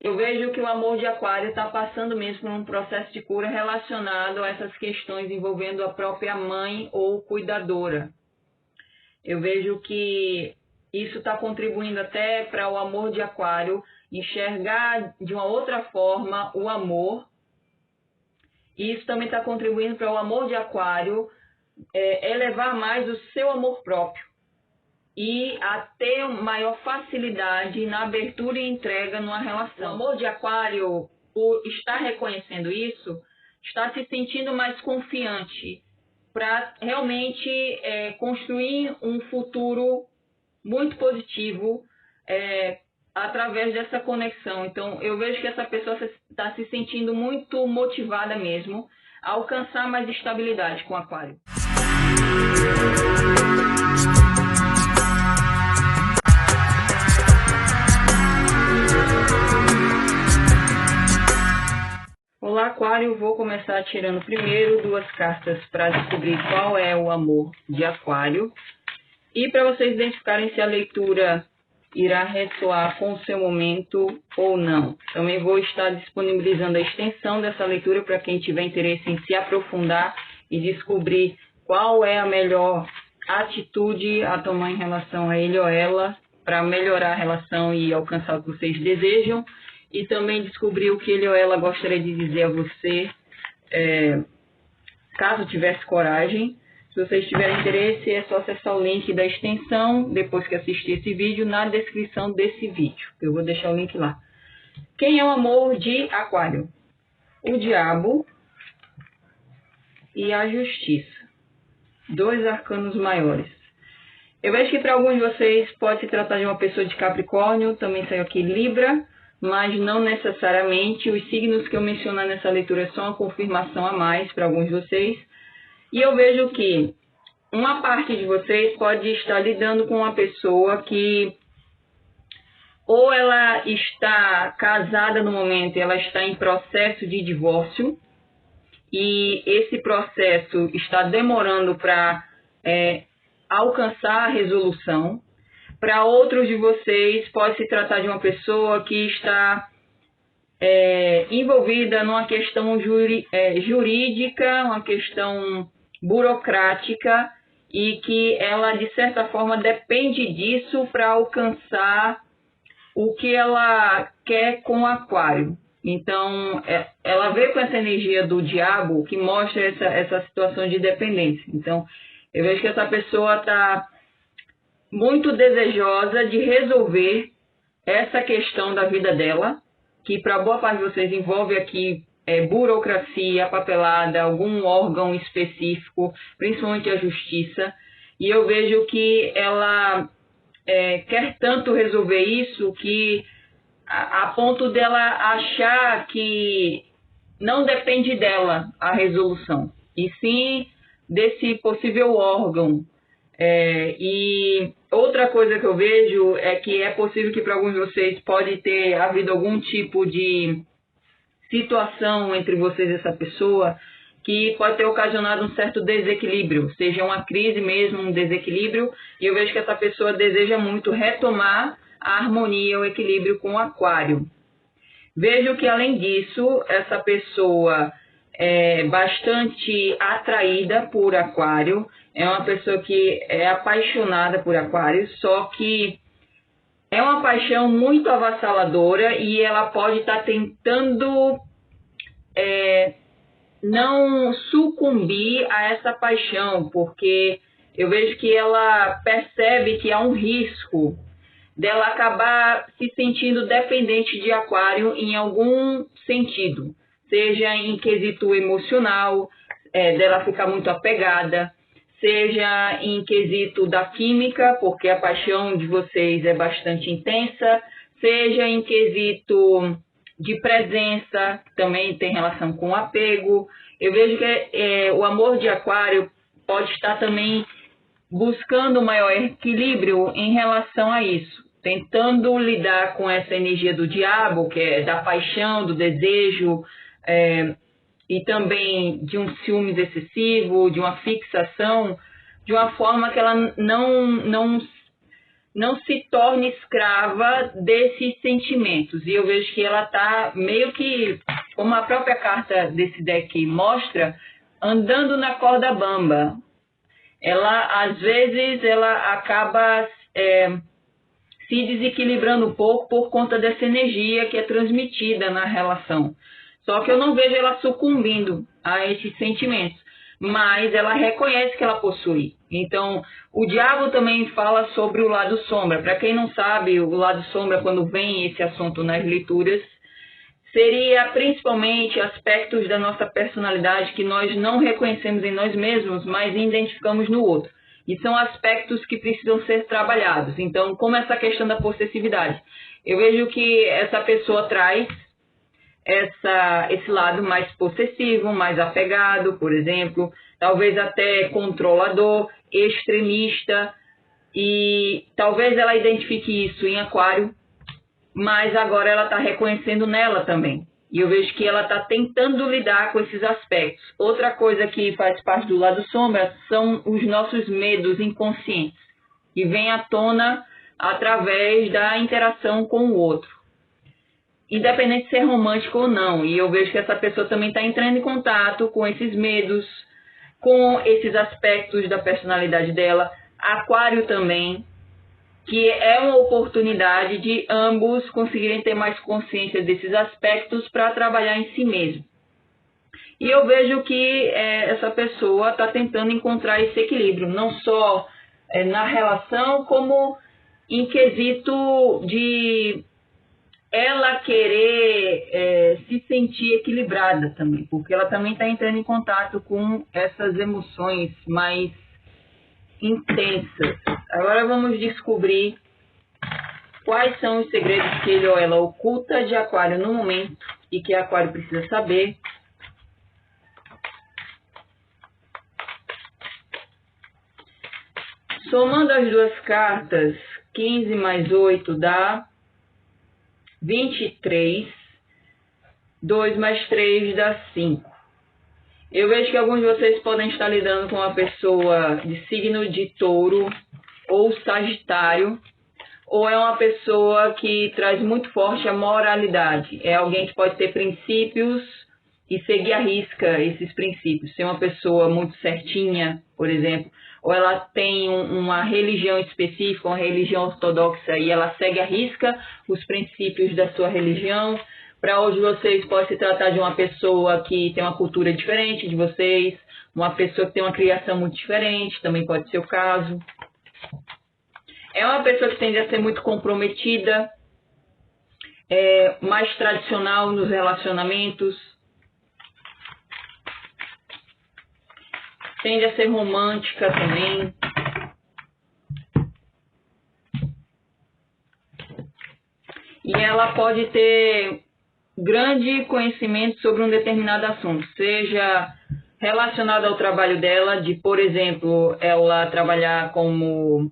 Eu vejo que o amor de Aquário está passando mesmo por um processo de cura relacionado a essas questões envolvendo a própria mãe ou cuidadora. Eu vejo que isso está contribuindo até para o amor de Aquário enxergar de uma outra forma o amor. E isso também está contribuindo para o amor de Aquário elevar mais o seu amor próprio e a ter maior facilidade na abertura e entrega numa relação. O amor de Aquário, por estar reconhecendo isso, está se sentindo mais confiante para realmente construir um futuro muito positivo através dessa conexão. Então, eu vejo que essa pessoa está se sentindo muito motivada mesmo a alcançar mais estabilidade com o Aquário. Olá, Aquário. Vou começar tirando primeiro 2 cartas para descobrir qual é o amor de Aquário. E para vocês identificarem se a leitura irá ressoar com o seu momento ou não. Também vou estar disponibilizando a extensão dessa leitura para quem tiver interesse em se aprofundar e descobrir qual é a melhor atitude a tomar em relação a ele ou ela para melhorar a relação e alcançar o que vocês desejam. E também descobrir o que ele ou ela gostaria de dizer a você, caso tivesse coragem. Se vocês tiverem interesse, é só acessar o link da extensão, depois que assistir esse vídeo, na descrição desse vídeo. Eu vou deixar o link lá. Quem é o amor de Aquário? O Diabo e a Justiça. 2 arcanos maiores. Eu vejo que para alguns de vocês pode se tratar de uma pessoa de Capricórnio, também saiu aqui Libra, mas não necessariamente. Os signos que eu mencionar nessa leitura são uma confirmação a mais para alguns de vocês. E eu vejo que uma parte de vocês pode estar lidando com uma pessoa que ou ela está casada no momento e ela está em processo de divórcio, e esse processo está demorando para alcançar a resolução. Para outros de vocês, pode se tratar de uma pessoa que está envolvida numa questão jurídica, uma questão burocrática, e que ela, de certa forma, depende disso para alcançar o que ela quer com o Aquário. Então, ela vê com essa energia do Diabo que mostra essa situação de dependência. Então, eu vejo que essa pessoa está muito desejosa de resolver essa questão da vida dela, que para boa parte de vocês envolve aqui burocracia, papelada, algum órgão específico, principalmente a justiça. E eu vejo que ela quer tanto resolver isso que a ponto dela achar que não depende dela a resolução, e sim desse possível órgão. E outra coisa que eu vejo é que é possível que para alguns de vocês pode ter havido algum tipo de situação entre vocês e essa pessoa que pode ter ocasionado um certo desequilíbrio, seja uma crise mesmo, um desequilíbrio, e eu vejo que essa pessoa deseja muito retomar a harmonia, o equilíbrio com o Aquário. Vejo que, além disso, essa pessoa é bastante atraída por Aquário, é uma pessoa que é apaixonada por Aquário, só que é uma paixão muito avassaladora e ela pode estar tentando não sucumbir a essa paixão, porque eu vejo que ela percebe que há um risco dela acabar se sentindo dependente de Aquário em algum sentido, seja em quesito emocional, dela ficar muito apegada, seja em quesito da química, porque a paixão de vocês é bastante intensa, seja em quesito de presença, que também tem relação com apego. Eu vejo que o amor de Aquário pode estar também buscando um maior equilíbrio em relação a isso, tentando lidar com essa energia do Diabo, que é da paixão, do desejo, e também de um ciúmes excessivo, de uma fixação, de uma forma que ela não se torne escrava desses sentimentos. E eu vejo que ela está meio que, como a própria carta desse deck mostra, andando na corda bamba. Ela, às vezes, ela acaba se desequilibrando um pouco por conta dessa energia que é transmitida na relação. Só que eu não vejo ela sucumbindo a esses sentimentos, mas ela reconhece que ela possui. Então, o diabo também fala sobre o lado sombra. Para quem não sabe, o lado sombra, quando vem esse assunto nas leituras, seria principalmente aspectos da nossa personalidade que nós não reconhecemos em nós mesmos, mas identificamos no outro. E são aspectos que precisam ser trabalhados. Então, como essa questão da possessividade. Eu vejo que essa pessoa traz esse lado mais possessivo, mais apegado, por exemplo, talvez até controlador, extremista, e talvez ela identifique isso em Aquário, mas agora ela está reconhecendo nela também. E eu vejo que ela está tentando lidar com esses aspectos. Outra coisa que faz parte do lado sombra são os nossos medos inconscientes, que vêm à tona através da interação com o outro, independente de ser romântico ou não. E eu vejo que essa pessoa também está entrando em contato com esses medos, com esses aspectos da personalidade dela. Aquário também, que é uma oportunidade de ambos conseguirem ter mais consciência desses aspectos para trabalhar em si mesmo. E eu vejo que essa pessoa está tentando encontrar esse equilíbrio, não só na relação, como em quesito de ela querer se sentir equilibrada também, porque ela também está entrando em contato com essas emoções mais intensas. Agora vamos descobrir quais são os segredos que ele ou ela oculta de Aquário no momento e que Aquário precisa saber. Somando as duas cartas, 15 mais 8 dá 23, 2 mais 3 dá 5. Eu vejo que alguns de vocês podem estar lidando com uma pessoa de signo de touro ou sagitário, ou é uma pessoa que traz muito forte a moralidade. É alguém que pode ter princípios e seguir à risca esses princípios. Ser uma pessoa muito certinha, por exemplo, ou ela tem uma religião específica, uma religião ortodoxa, e ela segue à risca os princípios da sua religião. Para hoje vocês pode se tratar de uma pessoa que tem uma cultura diferente de vocês, uma pessoa que tem uma criação muito diferente, também pode ser o caso. É uma pessoa que tende a ser muito comprometida, mais tradicional nos relacionamentos, tende a ser romântica também. E ela pode ter grande conhecimento sobre um determinado assunto, seja relacionado ao trabalho dela, de, por exemplo, ela trabalhar com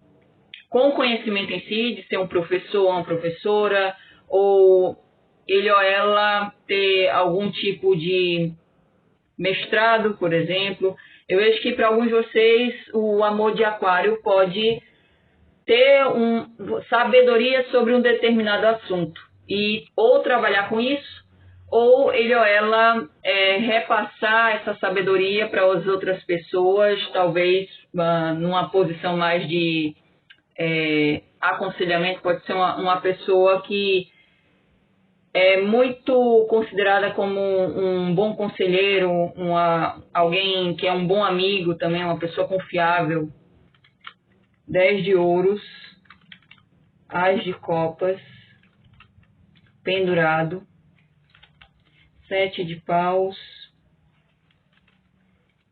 conhecimento em si, de ser um professor ou uma professora, ou ele ou ela ter algum tipo de mestrado, por exemplo. Eu vejo que para alguns de vocês o amor de Aquário pode ter sabedoria sobre um determinado assunto e ou trabalhar com isso, ou ele ou ela repassar essa sabedoria para as outras pessoas, talvez numa posição mais de aconselhamento. Pode ser uma pessoa que é muito considerada como um bom conselheiro, alguém que é um bom amigo também, uma pessoa confiável. 10 de ouros, As de copas, pendurado, 7 de paus,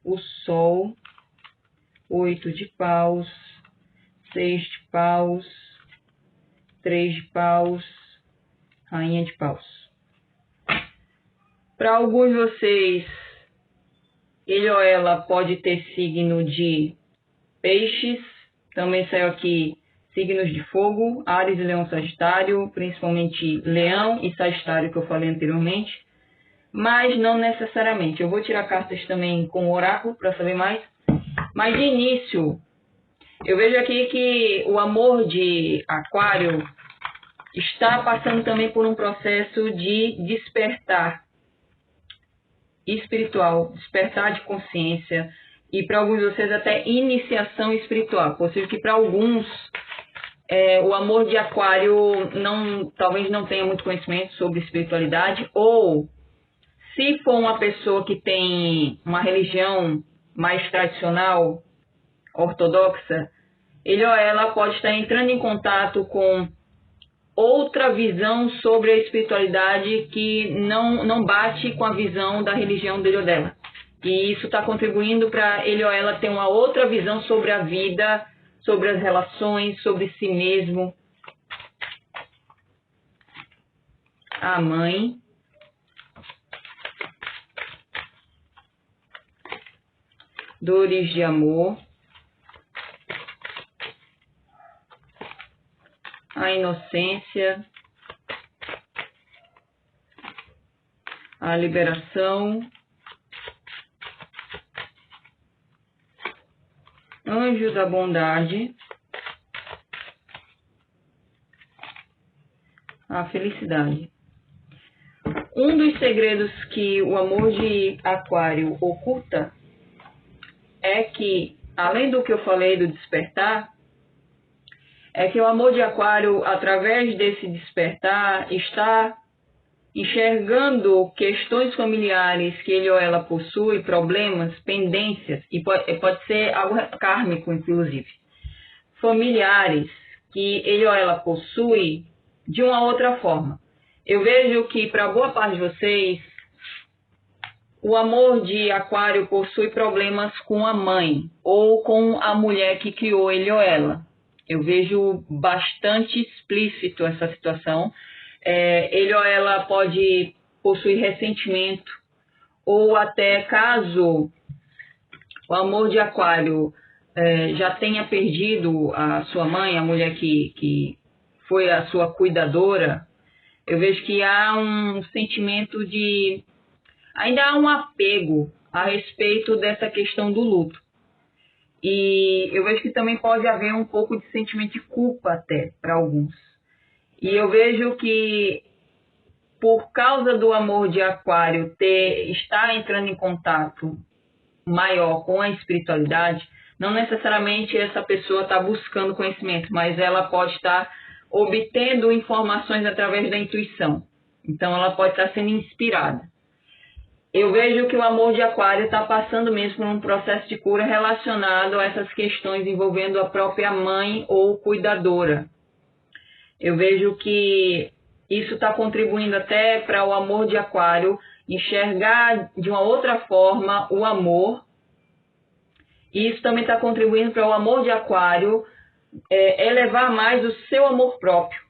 o sol, 8 de paus, 6 de paus, 3 de paus, rainha de paus. Para alguns de vocês, ele ou ela pode ter signo de peixes, também saiu aqui signos de fogo, Áries, Leão, Sagitário, principalmente Leão e Sagitário que eu falei anteriormente, mas não necessariamente. Eu vou tirar cartas também com o oráculo para saber mais, mas de início Eu vejo aqui que o amor de Aquário está passando também por um processo de despertar espiritual, despertar de consciência, e para alguns de vocês até iniciação espiritual. Possível que para alguns o amor de Aquário talvez não tenha muito conhecimento sobre espiritualidade, ou se for uma pessoa que tem uma religião mais tradicional, ortodoxa, ele ou ela pode estar entrando em contato com outra visão sobre a espiritualidade que não bate com a visão da religião dele ou dela. E isso está contribuindo para ele ou ela ter uma outra visão sobre a vida, sobre as relações, sobre si mesmo. A mãe. Dores de amor. A inocência. A liberação. Anjo da bondade. A felicidade. Um dos segredos que o amor de Aquário oculta é que, além do que eu falei do despertar, é que o amor de Aquário, através desse despertar, está enxergando questões familiares que ele ou ela possui, problemas, pendências, e pode ser algo kármico, inclusive, familiares que ele ou ela possui de uma outra forma. Eu vejo que para boa parte de vocês, o amor de Aquário possui problemas com a mãe ou com a mulher que criou ele ou ela. Eu vejo bastante explícito essa situação. Ele ou ela pode possuir ressentimento, ou até caso o amor de Aquário já tenha perdido a sua mãe, a mulher que foi a sua cuidadora, eu vejo que há um sentimento de... ainda há um apego a respeito dessa questão do luto. E eu vejo que também pode haver um pouco de sentimento de culpa até para alguns. E eu vejo que por causa do amor de Aquário estar entrando em contato maior com a espiritualidade, não necessariamente essa pessoa está buscando conhecimento, mas ela pode estar obtendo informações através da intuição. Então ela pode estar sendo inspirada. Eu vejo que o amor de Aquário está passando mesmo por um processo de cura relacionado a essas questões envolvendo a própria mãe ou cuidadora. Eu vejo que isso está contribuindo até para o amor de Aquário enxergar de uma outra forma o amor. E isso também está contribuindo para o amor de Aquário elevar mais o seu amor próprio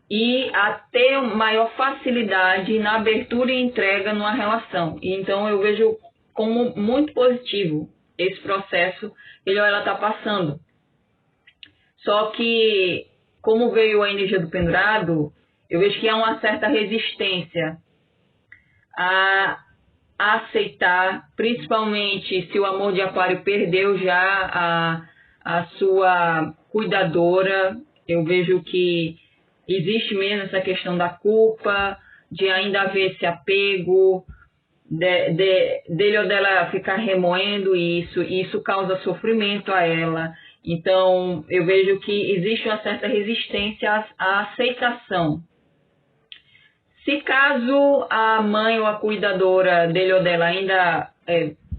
e a ter maior facilidade na abertura e entrega numa relação. E então eu vejo como muito positivo esse processo que ela está passando. Só que, como veio a energia do pendurado, eu vejo que há uma certa resistência a aceitar, principalmente se o amor de Aquário perdeu já a sua cuidadora. Eu vejo que existe mesmo essa questão da culpa, de ainda haver esse apego, dele ou dela ficar remoendo isso, e isso causa sofrimento a ela. Então, eu vejo que existe uma certa resistência à aceitação. Se caso a mãe ou a cuidadora dele ou dela ainda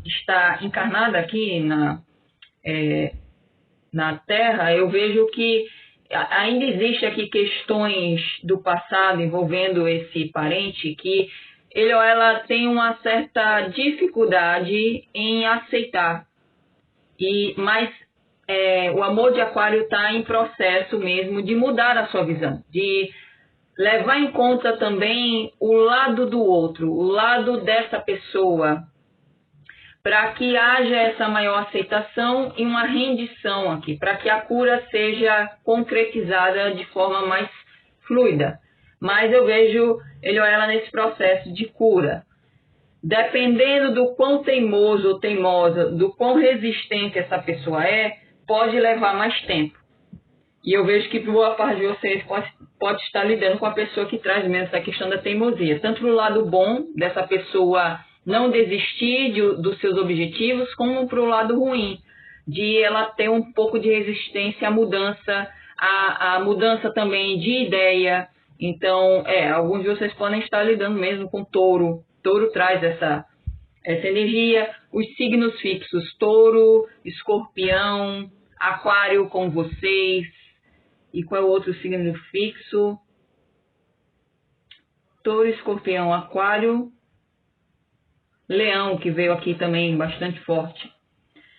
está encarnada aqui na Terra, eu vejo que ainda existe aqui questões do passado envolvendo esse parente que ele ou ela tem uma certa dificuldade em aceitar. Mas o amor de Aquário está em processo mesmo de mudar a sua visão, de levar em conta também o lado do outro, o lado dessa pessoa, para que haja essa maior aceitação e uma rendição aqui, para que a cura seja concretizada de forma mais fluida. Mas eu vejo ele ou ela nesse processo de cura. Dependendo do quão teimoso ou teimosa, do quão resistente essa pessoa pode levar mais tempo. E eu vejo que boa parte de vocês pode estar lidando com a pessoa que traz mesmo essa questão da teimosia. Tanto pro lado bom, dessa pessoa não desistir dos seus objetivos, como pro lado ruim, de ela ter um pouco de resistência à mudança, a mudança também de ideia. Então, alguns de vocês podem estar lidando mesmo com touro. Touro traz essa energia. Os signos fixos, touro, escorpião, aquário com vocês. E qual é o outro signo fixo? Touro, escorpião, aquário, leão, que veio aqui também bastante forte.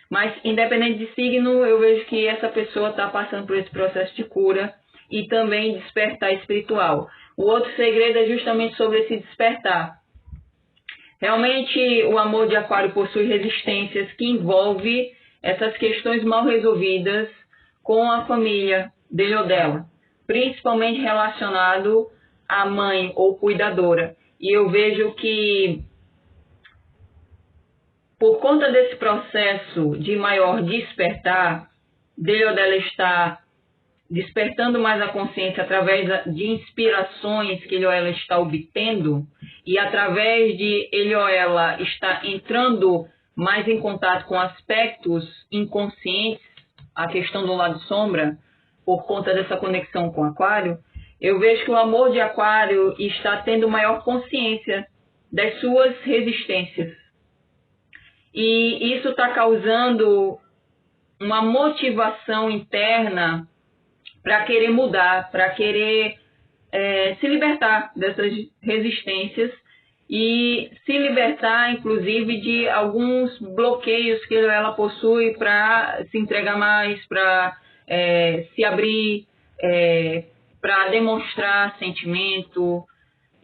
Mas, independente de signo, eu vejo que essa pessoa está passando por esse processo de cura e também despertar espiritual. O outro segredo é justamente sobre esse despertar. Realmente, o amor de aquário possui resistências que envolvem essas questões mal resolvidas com a família dele ou dela, principalmente relacionado à mãe ou cuidadora. E eu vejo que, por conta desse processo de maior despertar, dele ou dela está despertando mais a consciência através de inspirações que ele ou ela está obtendo, e através de ele ou ela está entrando mais em contato com aspectos inconscientes, a questão do lado sombra, por conta dessa conexão com aquário, eu vejo que o amor de aquário está tendo maior consciência das suas resistências. E isso está causando uma motivação interna para querer mudar, para querer se libertar dessas resistências e se libertar, inclusive, de alguns bloqueios que ela possui para se entregar mais, para se abrir, para demonstrar sentimento.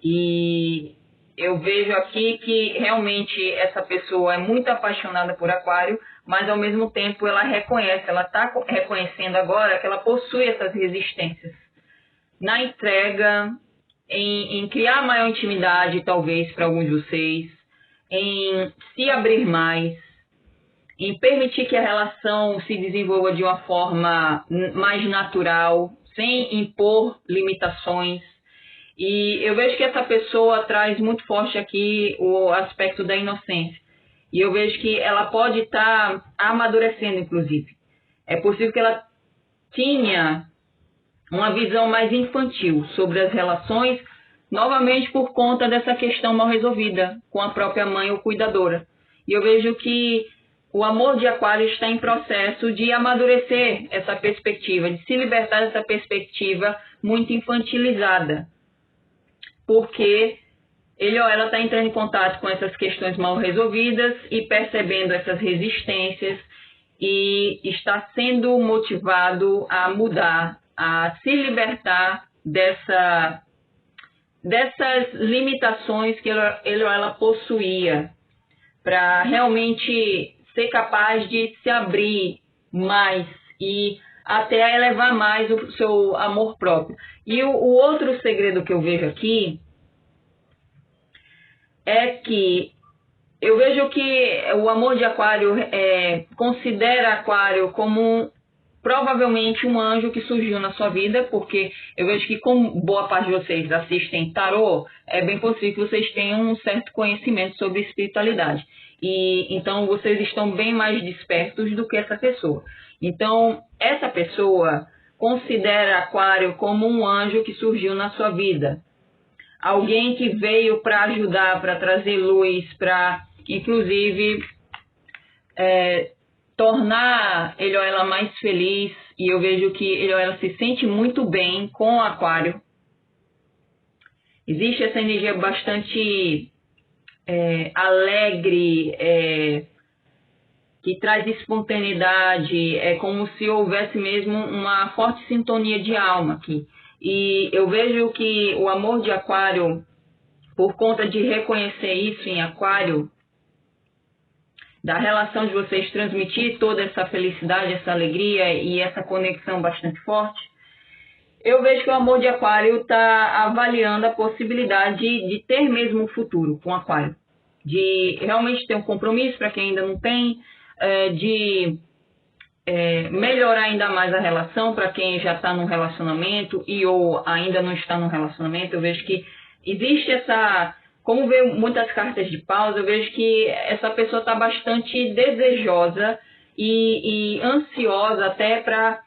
E eu vejo aqui que realmente essa pessoa é muito apaixonada por aquário, mas ao mesmo tempo ela reconhece, ela está reconhecendo agora que ela possui essas resistências na entrega, em criar maior intimidade, talvez, para alguns de vocês, em se abrir mais, em permitir que a relação se desenvolva de uma forma mais natural, sem impor limitações. E eu vejo que essa pessoa traz muito forte aqui o aspecto da inocência. E eu vejo que ela pode estar amadurecendo, inclusive. É possível que ela tinha uma visão mais infantil sobre as relações, novamente por conta dessa questão mal resolvida com a própria mãe ou cuidadora. E eu vejo que o amor de aquário está em processo de amadurecer essa perspectiva, de se libertar dessa perspectiva muito infantilizada. Porque ele ou ela está entrando em contato com essas questões mal resolvidas e percebendo essas resistências e está sendo motivado a mudar, a se libertar dessas limitações que ele ou ela possuía, para realmente ser capaz de se abrir mais e até elevar mais o seu amor próprio. E o outro segredo que eu vejo aqui é que eu vejo que o amor de aquário considera aquário como provavelmente um anjo que surgiu na sua vida, porque eu vejo que, como boa parte de vocês assistem tarô, é bem possível que vocês tenham um certo conhecimento sobre espiritualidade. E então vocês estão bem mais despertos do que essa pessoa. Então, essa pessoa considera aquário como um anjo que surgiu na sua vida. Alguém que veio para ajudar, para trazer luz, para, inclusive, tornar ele ou ela mais feliz. E eu vejo que ele ou ela se sente muito bem com o aquário. Existe essa energia bastante alegre, que traz espontaneidade, é como se houvesse mesmo uma forte sintonia de alma aqui. E eu vejo que o amor de aquário, por conta de reconhecer isso em aquário, da relação de vocês transmitir toda essa felicidade, essa alegria e essa conexão bastante forte, eu vejo que o amor de aquário está avaliando a possibilidade de ter mesmo um futuro com aquário. De realmente ter um compromisso para quem ainda não tem, de melhorar ainda mais a relação para quem já está num relacionamento ou ainda não está num relacionamento. Eu vejo que existe essa... Como veio muitas cartas de paus, eu vejo que essa pessoa está bastante desejosa e ansiosa até para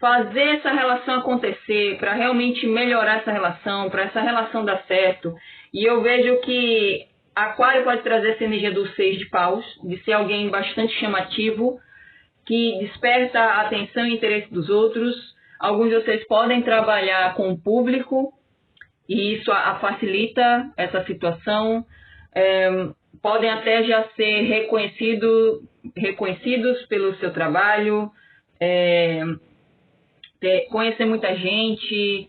fazer essa relação acontecer, para realmente melhorar essa relação, para essa relação dar certo. E eu vejo que Aquário pode trazer essa energia do 6 de paus, de ser alguém bastante chamativo, que desperta a atenção e interesse dos outros. Alguns de vocês podem trabalhar com o público, e isso facilita essa situação. Podem até já ser reconhecidos pelo seu trabalho, conhecer muita gente,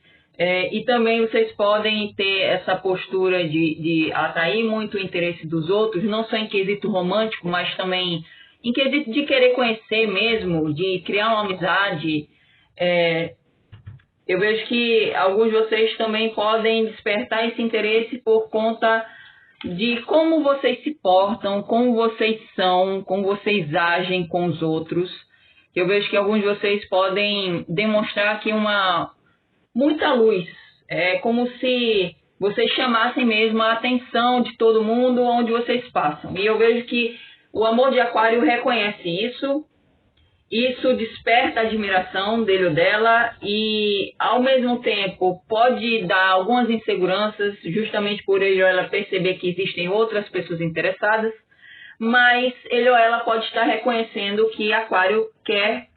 e também vocês podem ter essa postura de atrair muito o interesse dos outros, não só em quesito romântico, mas também em quesito de querer conhecer mesmo, de criar uma amizade. Eu vejo que alguns de vocês também podem despertar esse interesse por conta de como vocês se portam, como vocês são, como vocês agem com os outros. Eu vejo que alguns de vocês podem demonstrar aqui muita luz. É como se vocês chamassem mesmo a atenção de todo mundo onde vocês passam. E eu vejo que o amor de Aquário reconhece isso. Isso desperta a admiração dele ou dela e, ao mesmo tempo, pode dar algumas inseguranças, justamente por ele ou ela perceber que existem outras pessoas interessadas, mas ele ou ela pode estar reconhecendo que Aquário quer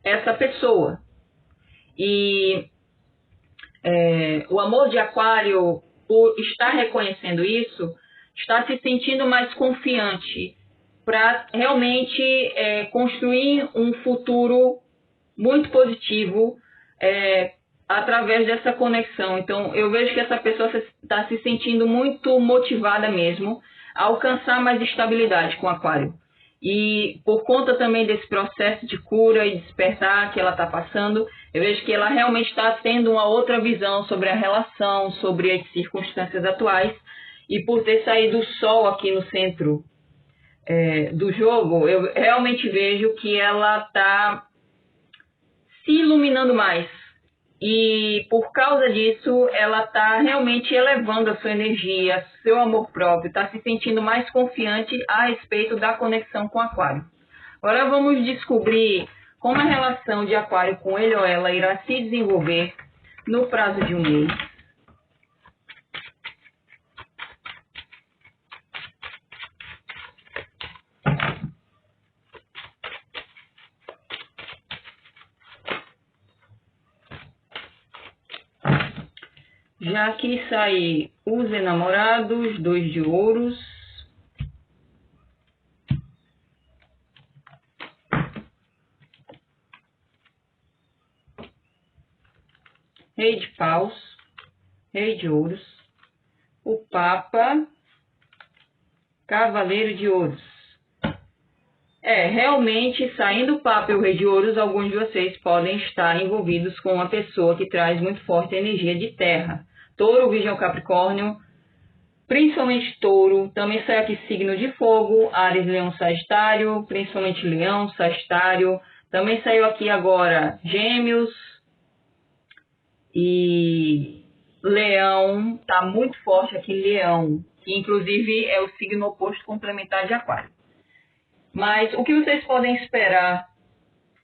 essa pessoa. E o amor de Aquário, por estar reconhecendo isso, está se sentindo mais confiante para realmente construir um futuro muito positivo através dessa conexão. Então, eu vejo que essa pessoa está se sentindo muito motivada mesmo a alcançar mais estabilidade com Aquário. E por conta também desse processo de cura e despertar que ela está passando, eu vejo que ela realmente está tendo uma outra visão sobre a relação, sobre as circunstâncias atuais. E por ter saído o Sol aqui no centro do jogo, eu realmente vejo que ela está se iluminando mais. E por causa disso, ela está realmente elevando a sua energia, seu amor próprio, está se sentindo mais confiante a respeito da conexão com Aquário. Agora vamos descobrir como a relação de Aquário com ele ou ela irá se desenvolver no prazo de um mês. Já aqui sai os enamorados, 2 de ouros. Rei de paus, rei de ouros, o papa, cavaleiro de ouros. Realmente, saindo o papa e o rei de ouros, alguns de vocês podem estar envolvidos com uma pessoa que traz muito forte energia de terra. Touro, Virgem, Capricórnio, principalmente Touro, também sai aqui signo de fogo, Áries, Leão, Sagitário, principalmente Leão, Sagitário, também saiu aqui agora Gêmeos e Leão, tá muito forte aqui Leão, que inclusive é o signo oposto complementar de Aquário. Mas o que vocês podem esperar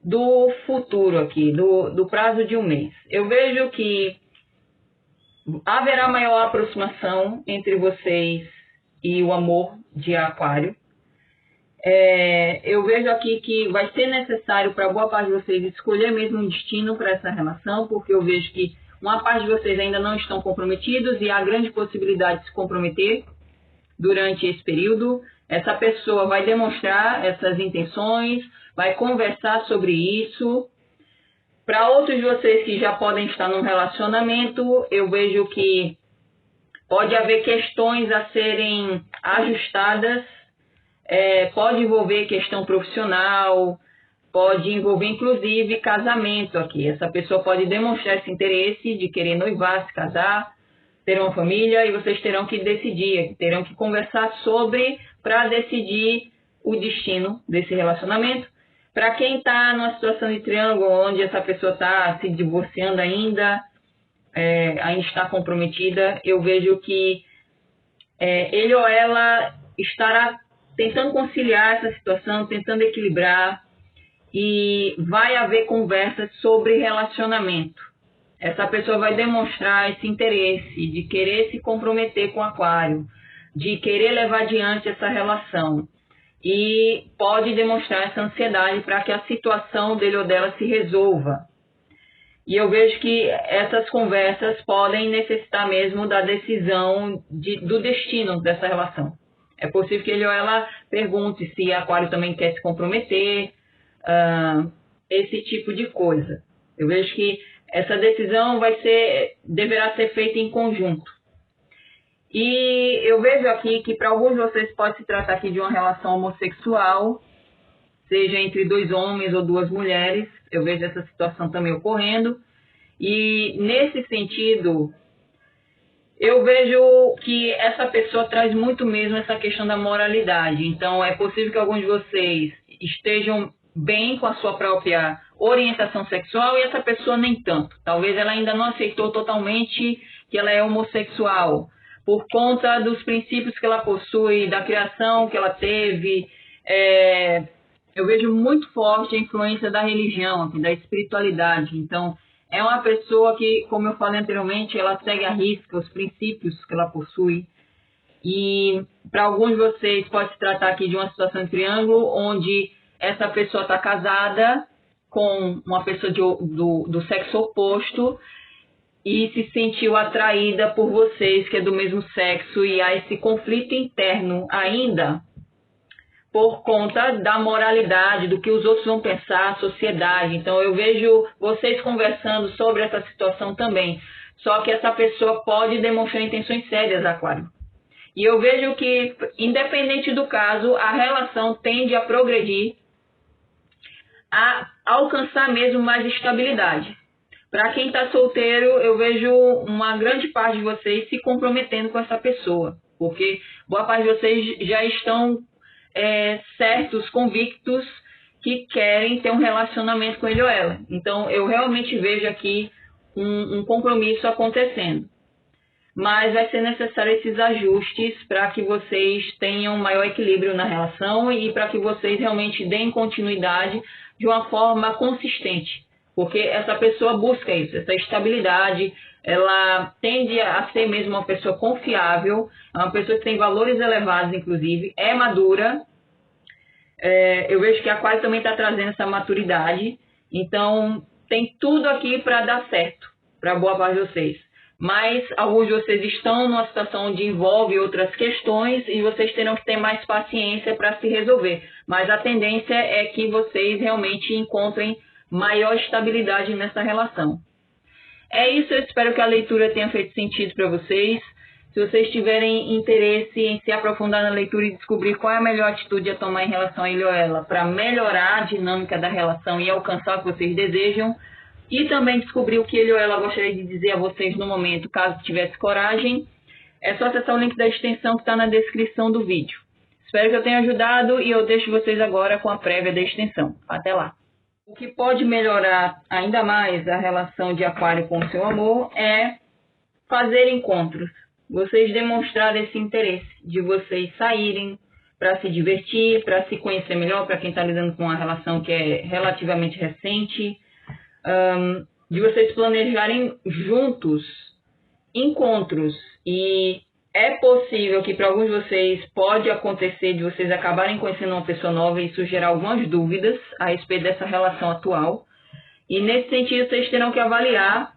do futuro aqui, do prazo de um mês? Eu vejo que haverá maior aproximação entre vocês e o amor de Aquário. Eu vejo aqui que vai ser necessário para boa parte de vocês escolher mesmo um destino para essa relação, porque eu vejo que uma parte de vocês ainda não estão comprometidos e há grande possibilidade de se comprometer durante esse período. Essa pessoa vai demonstrar essas intenções, vai conversar sobre isso. Para outros de vocês que já podem estar num relacionamento, eu vejo que pode haver questões a serem ajustadas, pode envolver questão profissional, pode envolver inclusive casamento aqui. Essa pessoa pode demonstrar esse interesse de querer noivar, se casar, ter uma família, e vocês terão que decidir, terão que conversar sobre para decidir o destino desse relacionamento. Para quem está numa situação de triângulo, onde essa pessoa está se divorciando ainda está comprometida, eu vejo que ele ou ela estará tentando conciliar essa situação, tentando equilibrar, e vai haver conversas sobre relacionamento. Essa pessoa vai demonstrar esse interesse de querer se comprometer com o Aquário, de querer levar adiante essa relação. E pode demonstrar essa ansiedade para que a situação dele ou dela se resolva. E eu vejo que essas conversas podem necessitar mesmo da decisão do destino dessa relação. É possível que ele ou ela pergunte se Aquário também quer se comprometer, esse tipo de coisa. Eu vejo que essa decisão deverá ser feita em conjunto. E eu vejo aqui que para alguns de vocês pode se tratar aqui de uma relação homossexual, seja entre 2 homens ou 2 mulheres. Eu vejo essa situação também ocorrendo. E nesse sentido, eu vejo que essa pessoa traz muito mesmo essa questão da moralidade. Então é possível que alguns de vocês estejam bem com a sua própria orientação sexual e essa pessoa nem tanto. Talvez ela ainda não aceitou totalmente que ela é homossexual, por conta dos princípios que ela possui, da criação que ela teve. Eu vejo muito forte a influência da religião, da espiritualidade. Então, é uma pessoa que, como eu falei anteriormente, ela segue à risca os princípios que ela possui. E para alguns de vocês pode se tratar aqui de uma situação de triângulo, onde essa pessoa está casada com uma pessoa do sexo oposto e se sentiu atraída por vocês, que é do mesmo sexo, e há esse conflito interno ainda por conta da moralidade, do que os outros vão pensar, a sociedade. Então eu vejo vocês conversando sobre essa situação também. Só que essa pessoa pode demonstrar intenções sérias, Aquário. E eu vejo que, independente do caso, a relação tende a progredir, a alcançar mesmo mais estabilidade. Para quem está solteiro, eu vejo uma grande parte de vocês se comprometendo com essa pessoa, porque boa parte de vocês já estão certos, convictos, que querem ter um relacionamento com ele ou ela. Então, eu realmente vejo aqui um compromisso acontecendo. Mas vai ser necessário esses ajustes para que vocês tenham maior equilíbrio na relação e para que vocês realmente deem continuidade de uma forma consistente. Porque essa pessoa busca isso, essa estabilidade, ela tende a ser mesmo uma pessoa confiável, é uma pessoa que tem valores elevados, inclusive, é madura. Eu vejo que a Aquário também está trazendo essa maturidade, então tem tudo aqui para dar certo, para boa parte de vocês. Mas alguns de vocês estão numa situação onde envolve outras questões e vocês terão que ter mais paciência para se resolver. Mas a tendência é que vocês realmente encontrem maior estabilidade nessa relação. É isso, eu espero que a leitura tenha feito sentido para vocês. Se vocês tiverem interesse em se aprofundar na leitura e descobrir qual é a melhor atitude a tomar em relação a ele ou ela para melhorar a dinâmica da relação e alcançar o que vocês desejam, e também descobrir o que ele ou ela gostaria de dizer a vocês no momento, caso tivesse coragem, é só acessar o link da extensão que está na descrição do vídeo. Espero que eu tenha ajudado e eu deixo vocês agora com a prévia da extensão. Até lá! O que pode melhorar ainda mais a relação de Aquário com o seu amor é fazer encontros. Vocês demonstrarem esse interesse de vocês saírem para se divertir, para se conhecer melhor, para quem está lidando com uma relação que é relativamente recente, de vocês planejarem juntos encontros. E é possível que para alguns de vocês pode acontecer de vocês acabarem conhecendo uma pessoa nova e isso gerar algumas dúvidas a respeito dessa relação atual. E nesse sentido vocês terão que avaliar,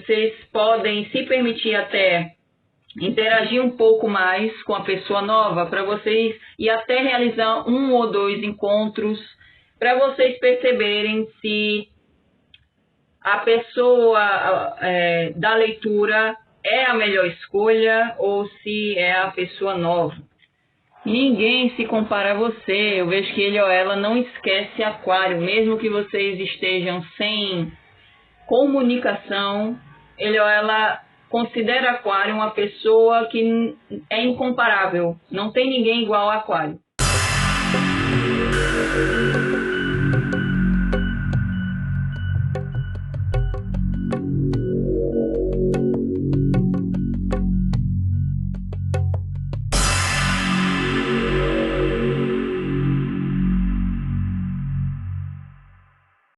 vocês podem se permitir até interagir um pouco mais com a pessoa nova para vocês e até realizar 1 ou 2 encontros para vocês perceberem se a pessoa da leitura é a melhor escolha ou se é a pessoa nova. Ninguém se compara a você. Eu vejo que ele ou ela não esquece Aquário. Mesmo que vocês estejam sem comunicação, ele ou ela considera Aquário uma pessoa que é incomparável. Não tem ninguém igual a Aquário.